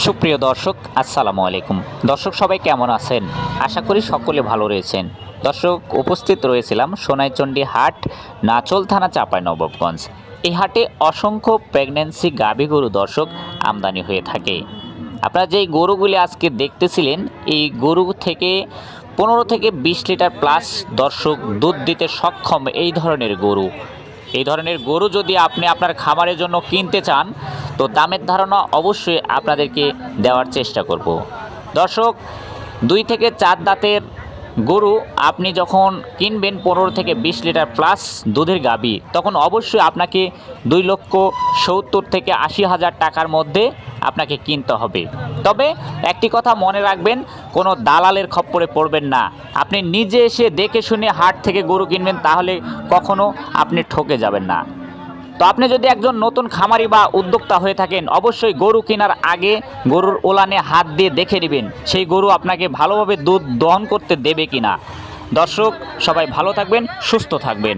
সুপ্রিয় দর্শক, আসসালামু আলাইকুম। দর্শক সবাই কেমন আছেন? আশা করি সকলে ভালো রয়েছেন। দর্শক, উপস্থিত রয়েছিলাম সোনাইচন্ডী হাট, নাচোল থানা, চাঁপাইনবাবগঞ্জ। এই হাটে অসংখ্য প্রেগন্যান্সি গাভী গরু দর্শক আমদানি হয়ে থাকে। আপনারা যেই গরুগুলি আজকে দেখতেছিলেন, এই গরু থেকে 15 থেকে 20 লিটার প্লাস দর্শক দুধ দিতে সক্ষম এই ধরনের গরু যদি আপনি আপনার খামারের জন্য কিনতে চান, তো দামের ধারণা অবশ্যই আপনাদেরকে দেওয়ার চেষ্টা করব। দর্শক, 2 থেকে 4 দাঁতের গরু আপনি যখন কিনবেন 15 থেকে 20 লিটার প্লাস দুধের গাভী, তখন অবশ্যই আপনাকে 2,70,000 থেকে 80,000 টাকার মধ্যে আপনাকে কিনতে হবে। তবে একটি কথা মনে রাখবেন, কোনো দালালের খপ্পরে পড়বেন না। আপনি নিজে এসে দেখে শুনে হাট থেকে গরু কিনবেন, তাহলে কখনো আপনি ঠকে যাবেন না। তো আপনি যদি একজন নতুন খামারি বা উদ্যোক্তা হয়ে থাকেন, অবশ্যই গরু কেনার আগে গরুর ওলানে হাত দিয়ে দেখে নেবেন সেই গরু আপনাকে ভালোভাবে দুধ দহন করতে দেবে কিনা। দর্শক সবাই ভালো থাকবেন, সুস্থ থাকবেন।